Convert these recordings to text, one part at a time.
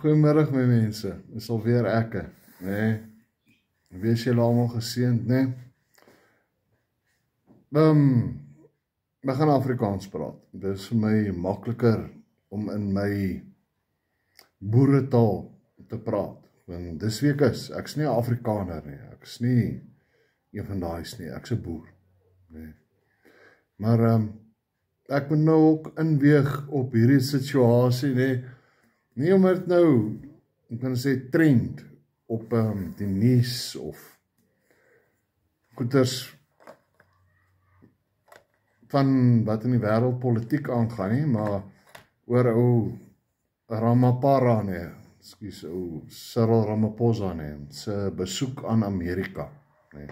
Goeiemiddag my mense, is alweer ekke, nee, wees julle allemaal geseend, nee. We gaan Afrikaans praat, dit is vir my makkeliker om in my boeretaal te praat, want dis wie ek is, ek is nie 'n Afrikaner nie, ek is nie een van daai's nie, ek is 'n boer, nee. Maar ek moet nou ook inweeg op hierdie situasie, nee, nie omdat dit nou, ek kan sê trend op die nuus of goeders van wat in die wêreld politiek aangaan nie, maar oor ou Ramaphosa nee, ou Cyril Ramaphosa nee, sy besoek aan Amerika nee.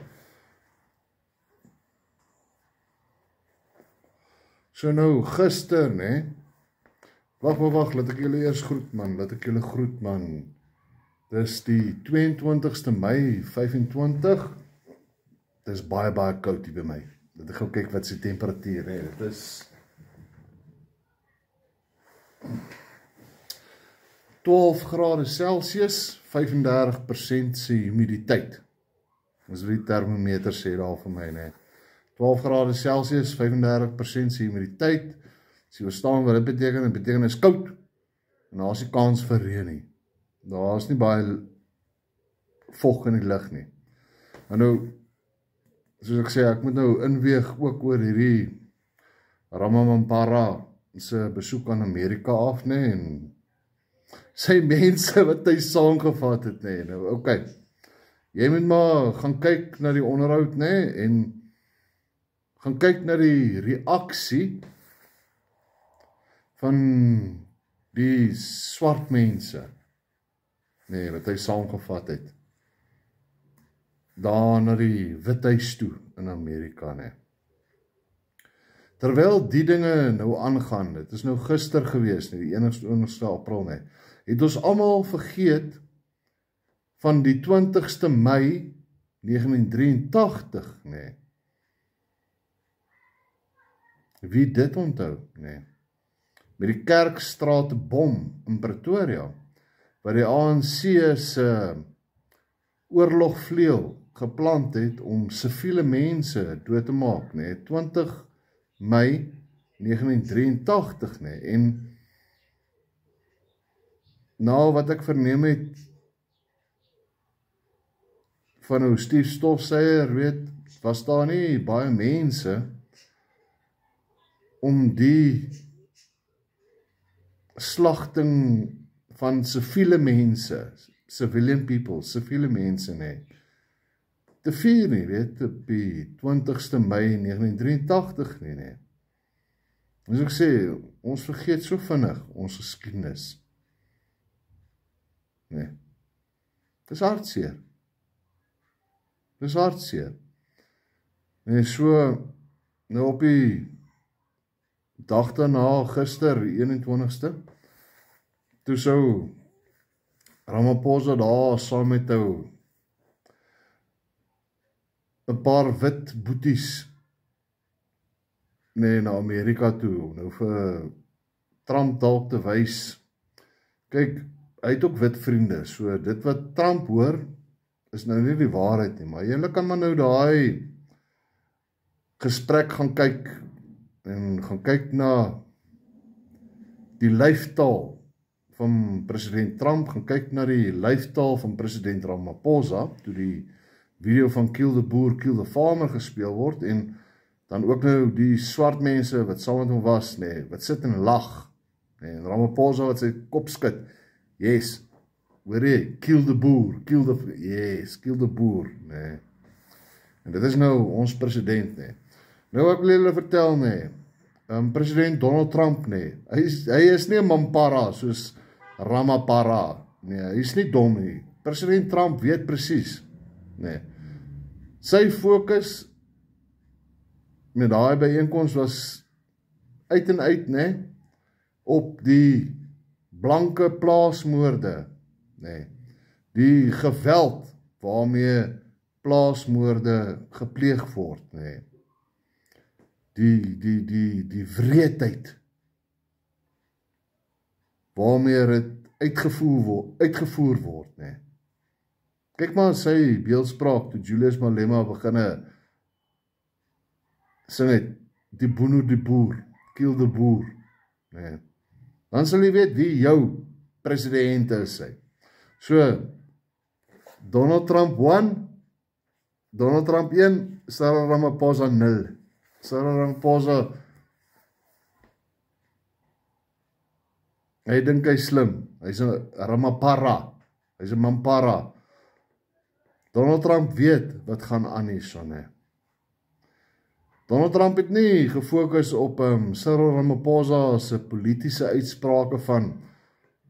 So nou gister nee, Wag, laat ek julle eers groet man, dis die 22ste Mei 25, dis baie koud hier by my, dat ek gou kyk wat sy temperatuur, nee, dit is 12 grade Celsius, 35% sy humiditeit, dis wat die thermometer sê daar vir my, nee, 12 grade Celsius, 35% sy humiditeit, as jy verstaan wat dit beteken is koud, en daar is die kans vir reën nie. Daar is nie baie vog in die lug nie. En nou, soos ek sê, ek moet nou inweeg ook oor hierdie Ramaphosa se besoek aan Amerika af, nee, en sy mense wat hy saamgevat het, nee, nou, oké. Jy moet maar gaan kyk na die onderhoud, nee, en gaan kyk na die reaksie van die swart mense, nee, wat hy saamgevat het, daar na die Withuis toe in Amerika, nee. Terwyl die dinge nou aangaan, dit is nou gister gewees, nee, die 21ste April, nee, het ons almal vergeet van die 20ste Mei 1983, nee. Wie dit onthou, nee. Met die Kerkstraat bom in Pretoria, waar die ANC se oorlogvleuel geplant het om siviele mense dood te maak, nee, 20 Mei 1983, nee, en nou wat ek verneem het van hoe Steve Stofseier, weet, was daar nie baie mense om die slagting van siviele mense, civilian people, siviele mense, nee, te vier nie, weet, op die 20ste Mei 1983 nie, nee. Dus ek sê, ons vergeet so vinnig ons geskiedenis. Nee. Dis hartseer. Dis hartseer. Nee, so, nou op die dag daarna, gister, 21ste, toe sou Ramaphosa daar saam met 'n paar wit boeties nee, na Amerika toe, nou vir Trump dalk te wys, kyk, hy het ook wit vriende, so dit wat Trump hoor, is nou nie die waarheid nie, maar julle kan maar nou daai gesprek gaan kyk, en gaan kyk na die lyfstaal van president Trump, gaan kyk na die lyfstaal van president Ramaphosa, toe die video van Kill the Boer, Kill the Farmer gespeel word, en dan ook nou die swart mense wat saam met hom was, nee, wat sit en lag, nee, en Ramaphosa wat sy kop skud, yes, hoor jy, kill the boer, yes, kill the boer, nee, en dit is nou ons president, nee, nou ek wil julle vertel, nee, president Donald Trump, nee, hy is nie 'n mampara, soos Ramaphosa, nee, hy is nie dom nie, president Trump weet presies, nee, sy fokus met daai byeenkoms was uit en uit, nee, op die blanke plaasmoorde, nee, die geweld waarmee plaasmoorde gepleeg word, nee, die wreedheid waarmee het uitgevoer word, nee. Kyk maar sy beeldspraak, toe Julius Malema beginne sing het, die boer, kill the boer, nee. Dan sal jy weet wie jou president is, hy. So, Donald Trump 1, Donald Trump 1, Cyril Ramaphosa 0. Cyril Ramaphosa, hy dink hy slim, hy's 'n Ramapara, hy's 'n Mampara. Donald Trump weet wat gaan aan hierson, hè. Donald Trump het nie gefokus op Cyril Ramaphosa se politiese uitsprake van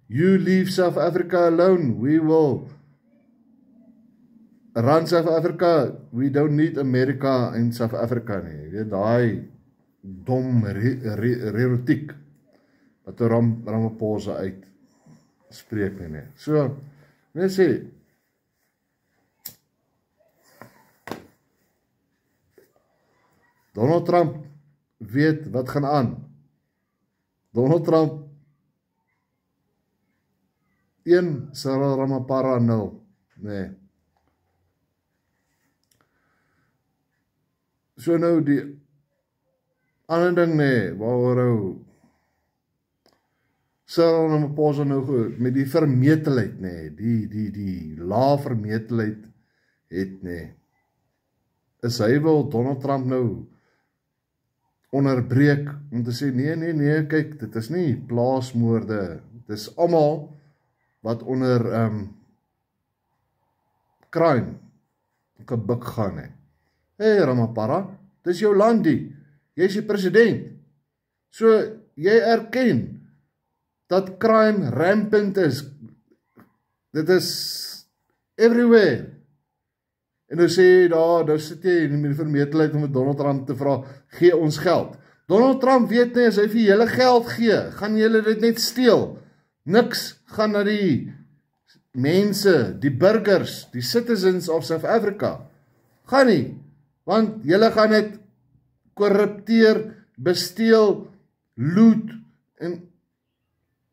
you leave South Africa alone, we will run South Africa, we don't need America in South Africa nie. Jy weet, daai dom retoriek wat Ramaphosa uitspreek nie. So, mens sê, Donald Trump weet wat gaan aan. Donald Trump 1, Cyril Ramaphosa 0. Nee. So nou die ander ding nee, waaroor Cyril Ramaphosa nou met die vermetelheid nee, die lae vermetelheid het nee. Is hy wil Donald Trump nou onderbreek om te sê nee, kyk, dit is nie plaasmoorde, dit is almal wat onder crime gebuk gaan hè. Hey Ramaphosa, dis jou landie, jy is die president, so jy erken dat crime rampant is, dit is everywhere. En nou sê daar sit jy in die vermetelheid om met Donald Trump te vra, gee ons geld. Donald Trump weet nie, as hy vir julle geld gee, gaan julle dit net steel. Niks gaan na die mense, die burgers, die citizens of South Africa. Gaan nie, want julle gaan dit korrupteer, besteel, loot, en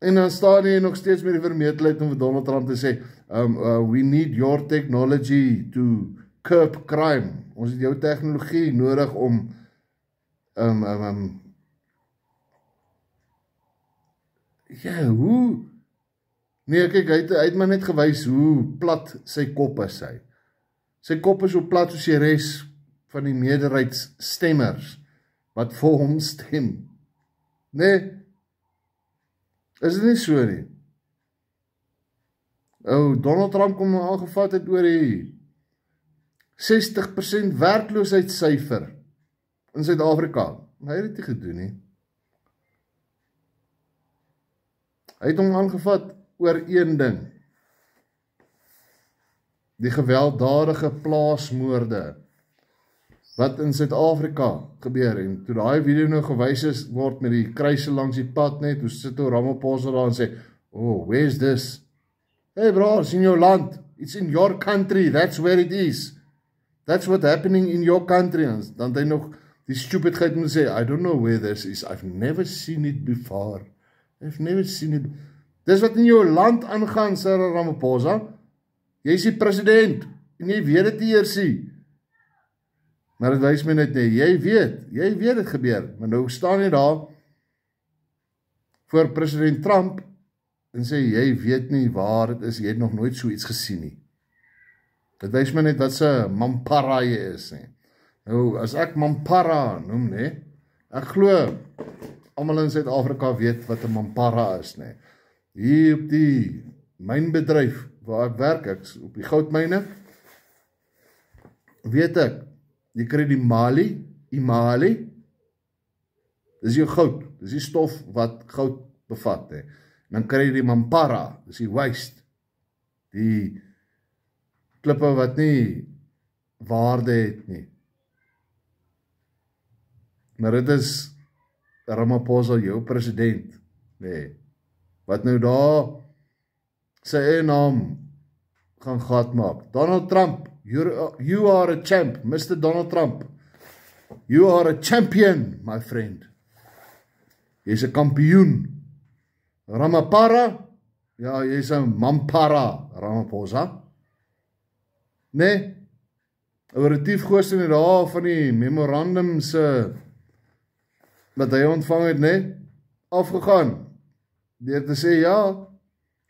dan staan jy nog steeds met die vermetelheid om vir Donald Trump te sê, we need your technology to curb crime. Ons het jou tegnologie nodig om ja, hoe? Nee, kyk, hy het maar net gewys hoe plat sy kop is hy. Sy kop is so plat soos die res van die meerderheidsstemmers wat vir hom stem. Nee, is dit nie so nie? Donald Trump kom nou aangevat het oor die 60% werkloosheidssyfer in Suid-Afrika. Hy het dit nie gedoen nie. Hy het hom aangevat oor een ding. Die gewelddadige plaasmoorde wat in Suid-Afrika gebeur. En toe daai video nou gewys word met die kruise langs die pad net, toe sit Ramaphosa daar en sê, oh, where's this? Hey bro, it's in your land. It's in your country. That's where it is. That's what's happening in your country. En dan hy nog die stupidheid moet sê, I don't know where this is. I've never seen it before. I've never seen it. Dis wat in jou land aangaan, Cyril Ramaphosa. Jy is die president, en jy weet dit eers nie. Maar dit wys my net nie, jy weet dit gebeur. Maar nou staan jy daar, voor president Trump, en sê, jy weet nie waar het is, jy het nog nooit so iets gesien nie. Dit wys my net wat sy Mampara jy is nie. Nou, as ek Mampara noem nie, ek glo, almal in Suid-Afrika weet wat 'n Mampara is nie. Hier op die mynbedryf waar ek werk, ek op die goudmyne, weet ek, jy kry die imali, dis jou goud, dis die stof wat goud bevat, he. Dan kry jy die Mampara, dis die waste, die klippe wat nie waarde het nie. Maar dit is Ramaphosa, jou president, nee, wat nou daar sy eie naam gaan gat maak. Donald Trump, you are a champ, Mr. Donald Trump. You are a champion, my friend. Jy is 'n kampioen. Ramaphosa, Ja, jy is 'n mampara, Ramaphosa. Nee, oor die tiefgoosting het daar van die memorandums wat hy ontvang het, nee, afgegaan. Deur te sê, ja,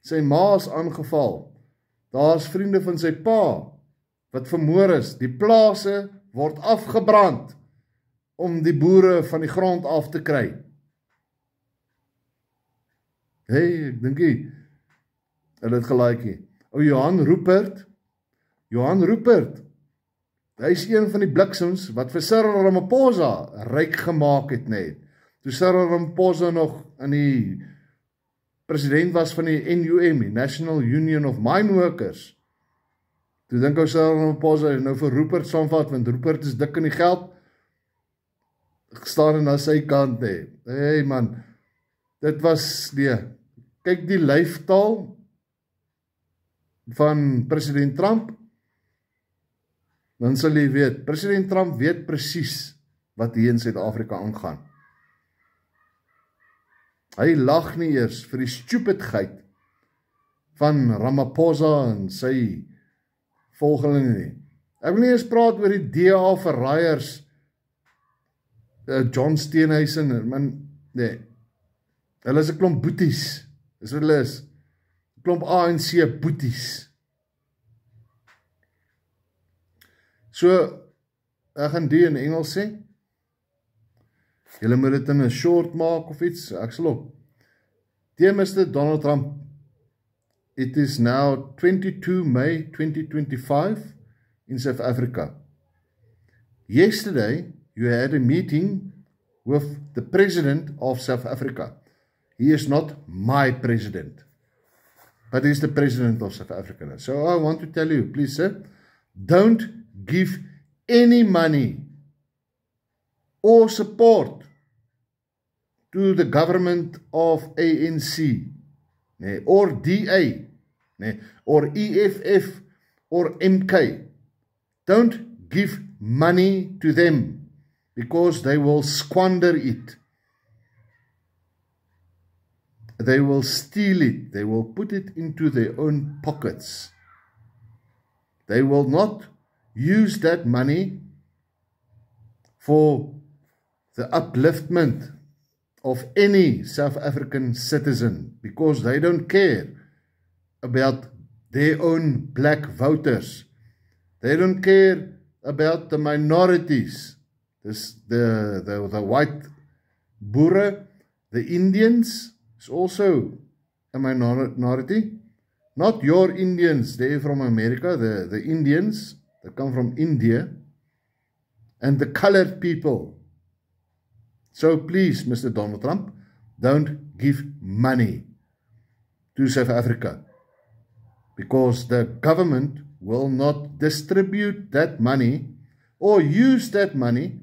sy ma is aangeval. Daar's vriende van sy pa wat vermoor is. Die plase word afgebrand om die boere van die grond af te kry. Hey, ek dink nie, hulle het gelaaitjie. O, Johan Rupert, hy is een van die bliksems wat vir Cyril Ramaphosa ryk gemaak het net. Toe Cyril Ramaphosa nog in die president was van die NUM, die National Union of Mine Workers. Toe dink ou Cyril Ramaphosa nou vir Rupert saamvat, want Rupert is dik in die geld. Ek staan na sy kant, nee. Hey man, dit was, nee, kyk die lyftaal van president Trump, dan sal jy weet, president Trump weet presies wat hier in Suid-Afrika aangaan. Hy lag nie eers vir die stupidheid van Ramaphosa en sy volgelinge nie. Ek wil nie eens praat oor die DA verraaiers, John Steenhuisen, man, nee, hulle is 'n klomp boeties, is wat hulle is, 'n klomp ANC boeties. So, ek gaan die in Engels sê, julle moet dit in 'n short maak of iets, ek sal op. Dear Mr. Donald Trump, it is now 22 May 2025 in South Africa. Yesterday, you had a meeting with the President of South Africa. He is not my president, but he is the President of South Africa. So I want to tell you, please sir, don't give any money or support to the government of ANC, nee, or DA, nee, or EFF, or MK. Don't give money to them, because they will squander it. They will steal it. They will put it into their own pockets. They will not use that money for the upliftment of any South African citizen, because they don't care about their own black voters. They don't care about the minorities, the white Boere, the Indians is also a minority. Not your Indians, they're from America, the Indians that come from India, and the colored people. So please, Mr. Donald Trump, don't give money to South Africa, because the government will not distribute that money or use that money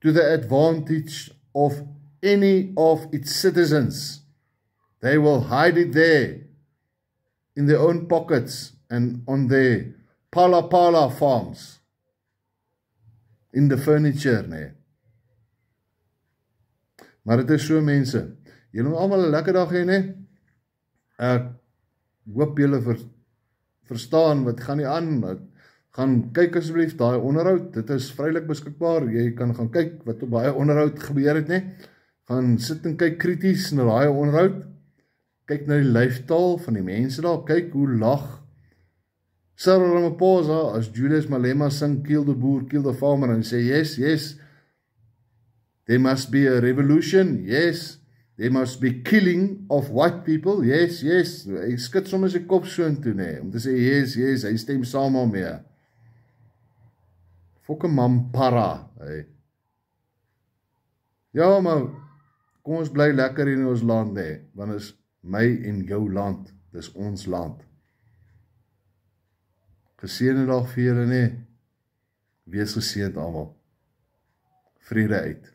to the advantage of any of its citizens. They will hide it there in their own pockets and on their pala farms, in the furniture, nee. Maar dit is so, mense. Julle moet almal 'n lekker dag hê, nee. Ek hoop julle verstaan wat gaan nie aan. Gaan kyk asseblief daai onderhoud. Dit is vrylik beskikbaar. Jy kan gaan kyk wat op daai onderhoud gebeur het, nee. Gaan sit en kyk krities na daai onderhoud. Kyk na die lyftaal van die mense daar. Kyk hoe lag Cyril Ramaphosa as Julius Malema sing Kill the Boer, Kill the Farmer, en sê yes, there must be a revolution, yes, there must be killing of white people, yes, hy skud sommer sy kop soontoe, nee, om te sê yes, hy stem saam daarmee. Fokke mampara, hey. Ja, maar kom ons bly lekker in ons land, nee, want is my en jou land, dis ons land. Geseënde dag vir julle, nee. Wees geseënd almal. Vrede uit.